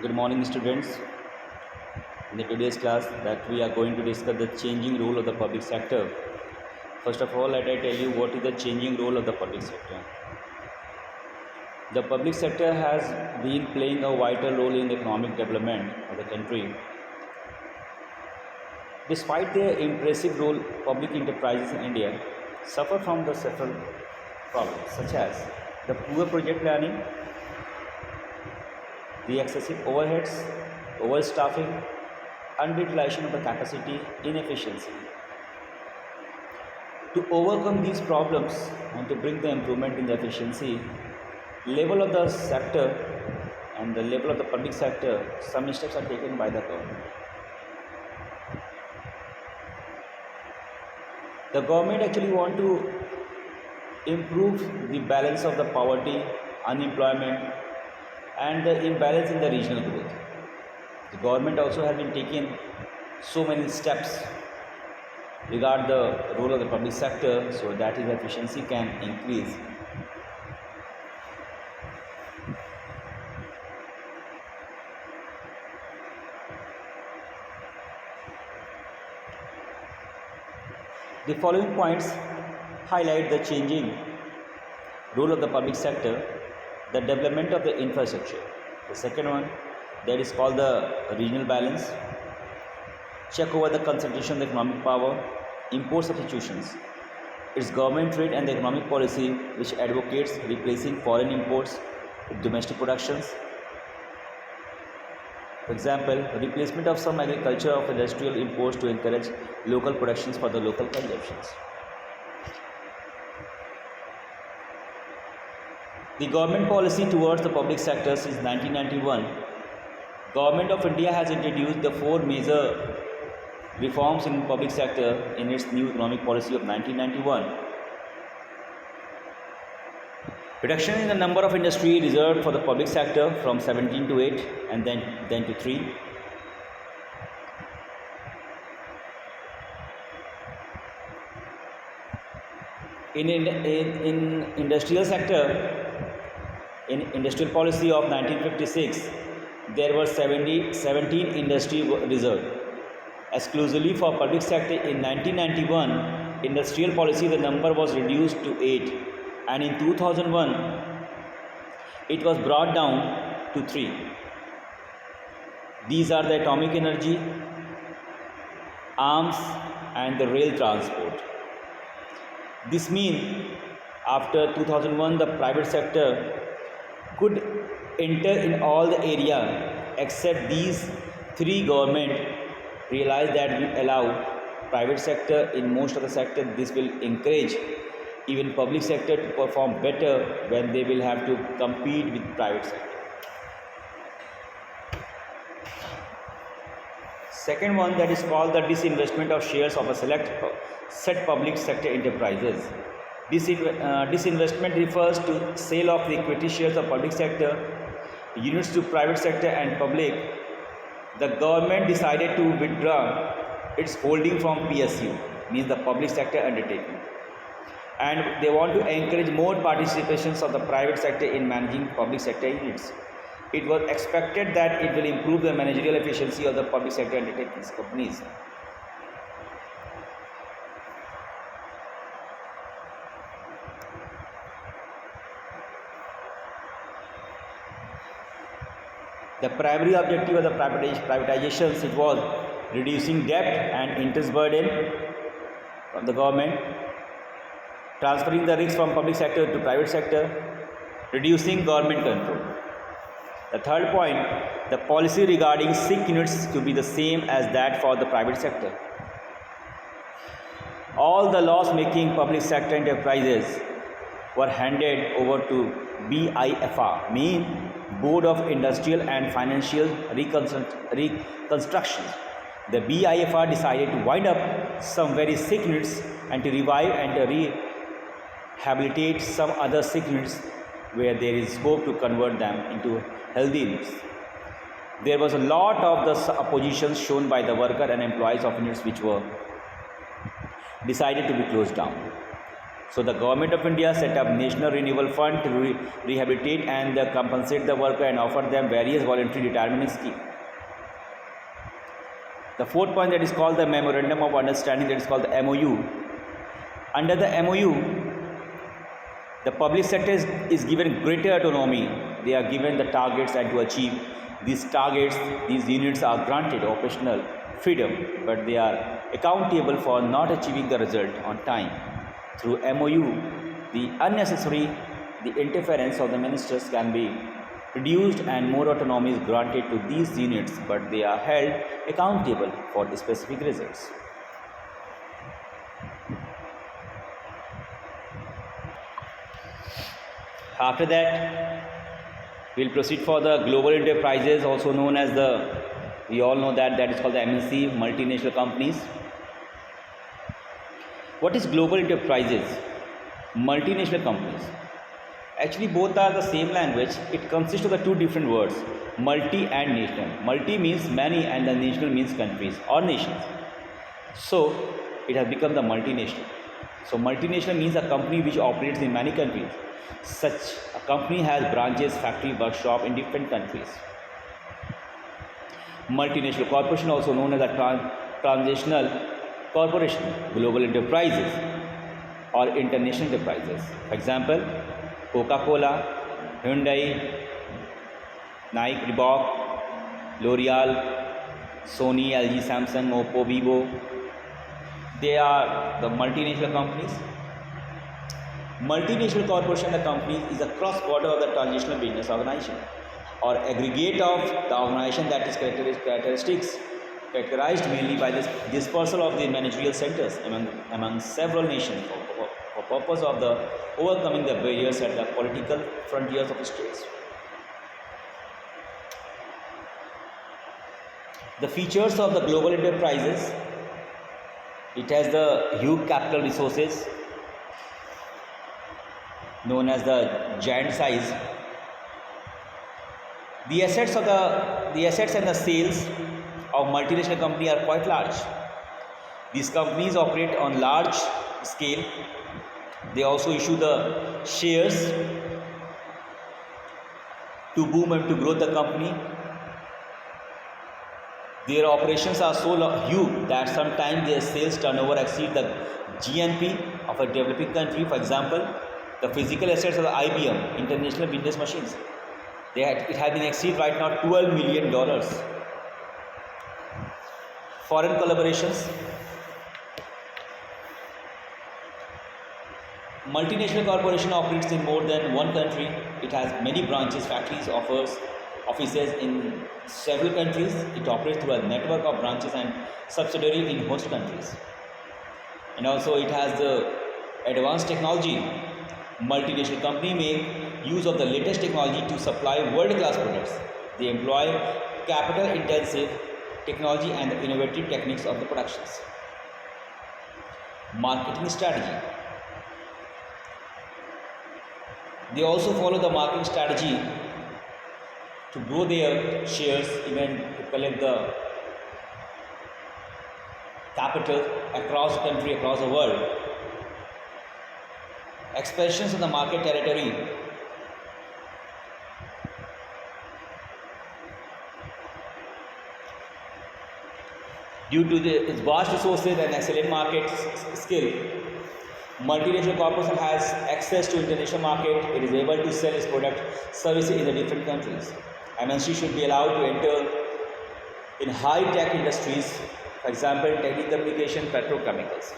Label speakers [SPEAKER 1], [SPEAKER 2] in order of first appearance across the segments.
[SPEAKER 1] Good morning, students. In the today's class, that we are going to discuss the changing role of the public sector. First of all, let I tell you what is the changing role of the public sector. The public sector has been playing a vital role in the economic development of the country. Despite their impressive role, public enterprises in India suffer from the several problems such as the poor project planning, the excessive overheads, overstaffing, underutilization of the capacity, inefficiency. To overcome these problems and to bring the improvement in the efficiency, level of the sector and the level of the public sector, some steps are taken by the government. The government actually want to improve the balance of the poverty, unemployment, and the imbalance in the regional growth. The government also has been taking so many steps regarding the role of the public sector so that its efficiency can increase. The following points highlight the changing role of the public sector, the development of the infrastructure. The second one, that is called the regional balance, check over the concentration of the economic power, import substitutions. Its government trade and the economic policy which advocates replacing foreign imports with domestic productions. For example, replacement of some agriculture of industrial imports to encourage local productions for the local consumptions. The government policy towards the public sector since 1991, Government of India has introduced the four major reforms in public sector in its new economic policy of 1991. Reduction in the number of industry reserved for the public sector from 17 to 8 and then to 3. In industrial sector, in industrial policy of 1956, there were 17 industry reserved. Exclusively for public sector in 1991, industrial policy the number was reduced to 8, and in 2001 it was brought down to 3. These are the atomic energy, arms, and the rail transport. This means after 2001 the private sector could enter in all the area except these 3. Government realized that we allow private sector in most of the sector. This will encourage even public sector to perform better when they will have to compete with private sector. Second one, that is called the disinvestment of shares of a set public sector enterprises. Disinvestment refers to sale of the equity shares of public sector units to private sector and public. The government decided to withdraw its holding from PSU, means the public sector undertaking, and they want to encourage more participations of the private sector in managing public sector units. It was expected that it will improve the managerial efficiency of the public sector undertakings companies. The primary objective of the privatizations it was reducing debt and interest burden from the government, transferring the risk from public sector to private sector, reducing government control. The third point, the policy regarding sick units to be the same as that for the private sector. All the loss-making public sector enterprises were handed over to BIFR, mean Board of Industrial and Financial Reconstruction. The BIFR decided to wind up some very sick units and to revive and rehabilitate some other sick units where there is scope to convert them into healthy units. There was a lot of the opposition shown by the worker and employees of units which were decided to be closed down. So the government of India set up National Renewal Fund to rehabilitate and compensate the worker and offer them various voluntary retirement schemes. The fourth point, that is called the Memorandum of Understanding, that is called the MOU. Under the MOU, the public sector is given greater autonomy. They are given the targets, and to achieve these targets, these units are granted operational freedom, but they are accountable for not achieving the result on time. Through MOU, the interference of the ministers can be reduced and more autonomy is granted to these units, but they are held accountable for the specific results. After that, we'll proceed for the global enterprises, also known as we all know that is called the MNC, multinational companies. What is global enterprises? Multinational companies. Actually, both are the same language. It consists of the two different words, multi and national. Multi means many and the national means countries or nations. So, it has become the multinational. So, multinational means a company which operates in many countries. Such a company has branches, factory, workshop in different countries. Multinational corporation, also known as a transnational corporation, global enterprises or international enterprises. For example, Coca-Cola, Hyundai, Nike, Reebok, L'Oreal, Sony, LG, Samsung, Oppo, Vivo. They are the multinational companies. Multinational corporation, the company, is a cross-border of the transnational business organization or aggregate of the organization that is characterized mainly by this dispersal of the managerial centers among several nations for purpose of the overcoming the barriers at the political frontiers of the states. The features of the global enterprises: it has the huge capital resources known as the giant size. The assets and the sales of multinational company are quite large. These companies operate on large scale. They also issue the shares to boom and to grow the company. Their operations are so huge that sometimes their sales turnover exceed the GNP of a developing country. For example, the physical assets of the IBM, International Business Machines, it has been exceed right now $12 million. Foreign collaborations. Multinational corporation operates in more than one country. It has many branches, factories, offices in several countries. It operates through a network of branches and subsidiaries in host countries. And also it has the advanced technology. Multinational company make use of the latest technology to supply world-class products. They employ capital-intensive technology and the innovative techniques of the productions. Marketing strategy. They also follow the marketing strategy to grow their shares, even to collect the capital across the country, across the world. Expansions in the market territory. Due to its vast resources and excellent market skill, multinational corporation has access to international market. It is able to sell its product, services in the different countries. MNC should be allowed to enter in high-tech industries, for example, telecommunication, petrochemicals.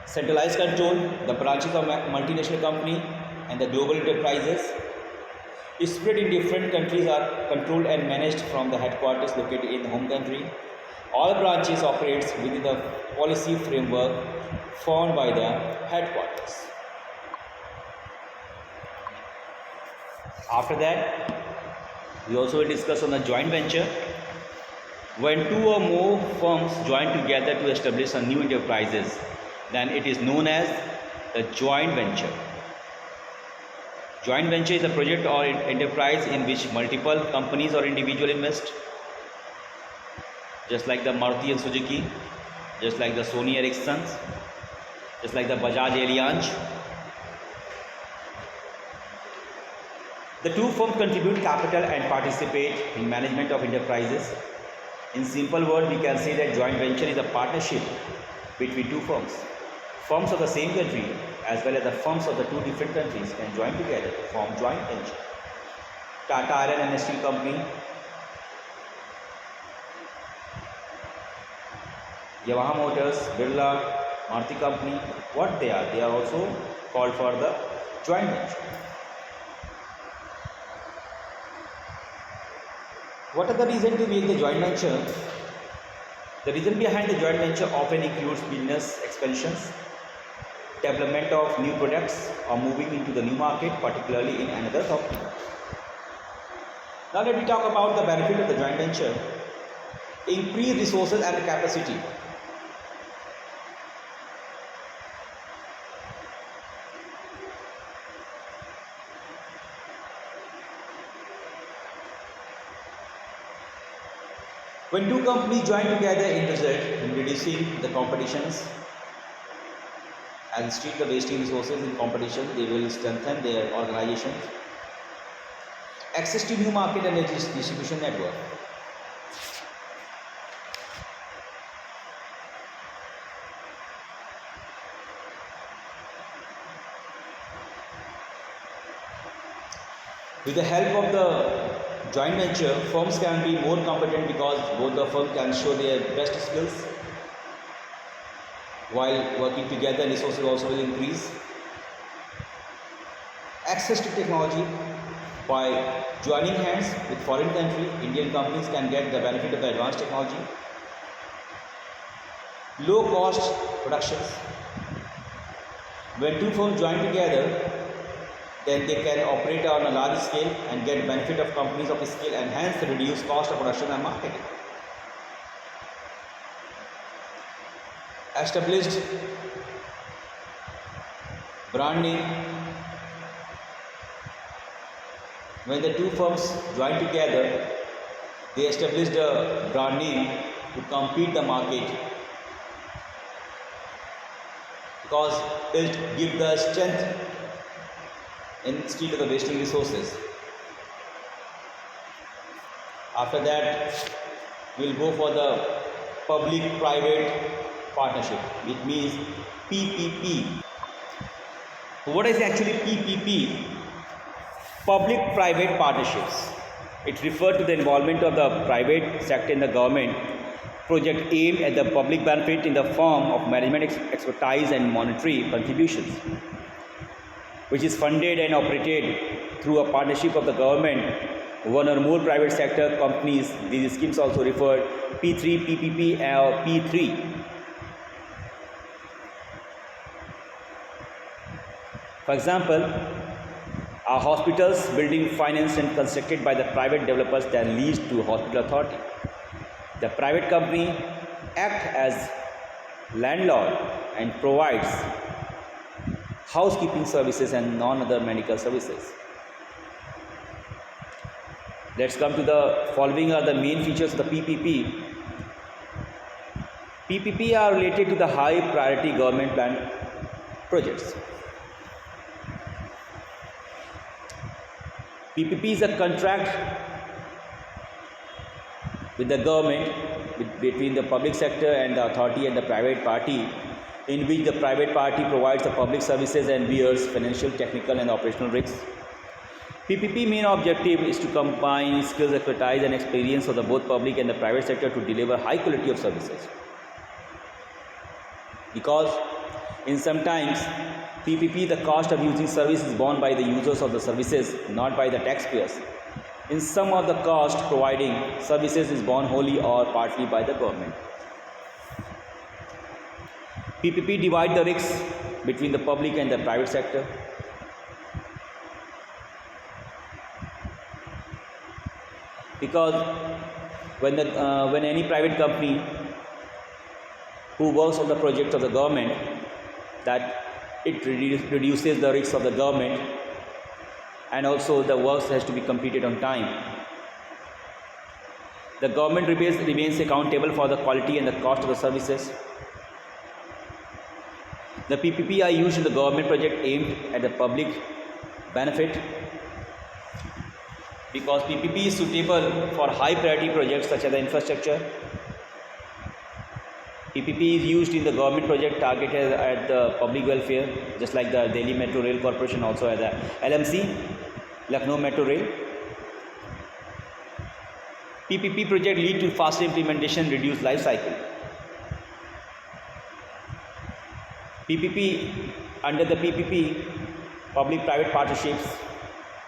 [SPEAKER 1] Centralized control. The branches of multinational company and the global enterprises is spread in different countries are controlled and managed from the headquarters located in the home country. All branches operates within the policy framework formed by the headquarters. After that, we also will discuss on the joint venture. When two or more firms join together to establish a new enterprises, then it is known as a joint venture. Joint venture is a project or enterprise in which multiple companies or individuals invest, just like the Maruti and Suzuki, just like the Sony Ericsson. just like the Bajaj Allianz. The two firms contribute capital and participate in management of enterprises. In simple words, we can say that joint venture is a partnership between two firms. Firms of the same country as well as the firms of the two different countries can join together to form joint venture. Tata Iron and Steel Company, Yamaha Motors, Birla, Maruti Company, what they are? They are also called for the joint venture. What are the reasons to make the joint venture? The reason behind the joint venture often includes business expansions, development of new products, or moving into the new market, particularly in another company. Now let me talk about the benefit of the joint venture. Increase resources and capacity. When two companies join together in result in reducing the competitions and stream the wasting resources in competition, they will strengthen their organization. Access to new market and distribution network. With the help of the joint venture, firms can be more competent because both the firms can show their best skills. While working together, resources also will increase. Access to technology. By joining hands with foreign country, Indian companies can get the benefit of the advanced technology. Low cost productions. When two firms join together, then they can operate on a large scale and get benefit of companies of scale and hence reduce cost of production and marketing. Established brand name. When the two firms join together, they established a brand name to compete the market because it gives the strength instead of the wasting resources. After that, we'll go for the public-private partnership, which means PPP. What is actually PPP? Public-private partnerships. It refers to the involvement of the private sector in the government project aimed at the public benefit in the form of management expertise and monetary contributions, which is funded and operated through a partnership of the government, one or more private sector companies. These schemes also referred P3, PPP or P3. For example, our hospitals building financed and constructed by the private developers that leads to hospital authority. The private company acts as landlord and provides housekeeping services and non-other medical services. Let's come to the following are the main features of the PPP. PPP are related to the high priority government plan projects. PPP is a contract with the government between the public sector and the authority and the private party, in which the private party provides the public services and bears financial, technical and operational risks. PPP main objective is to combine skills, expertise and experience of the both public and the private sector to deliver high quality of services. Because in sometimes PPP, the cost of using service is borne by the users of the services, not by the taxpayers. In some of the cost providing services is borne wholly or partly by the government. PPP divide the risks between the public and the private sector. Because when any private company who works on the project of the government, that it reduces the risks of the government, and also the works has to be completed on time. The government remains accountable for the quality and the cost of the services. The PPP are used in the government project aimed at the public benefit because PPP is suitable for high priority projects such as the infrastructure. PPP is used in the government project targeted at the public welfare, just like the Delhi Metro Rail Corporation, also as the LMC, Lucknow Metro Rail. PPP project lead to faster implementation, reduced life cycle. PPP, under the PPP, public-private partnerships,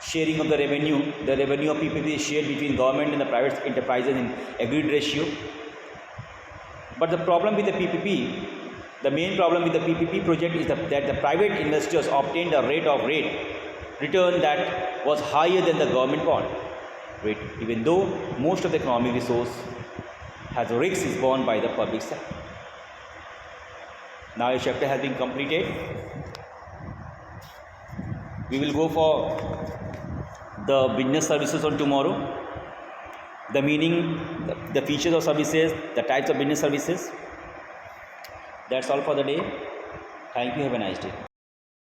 [SPEAKER 1] sharing of the revenue of PPP is shared between government and the private enterprises in agreed ratio. But the problem with the PPP, the main problem with the PPP project is that the private investors obtained a rate of return that was higher than the government bond rate, even though most of the economic resource has risks is borne by the public sector. Now a chapter has been completed. We will go for the business services on tomorrow. The meaning, the features of services, the types of business services. That's all for the day. Thank you. Have a nice day.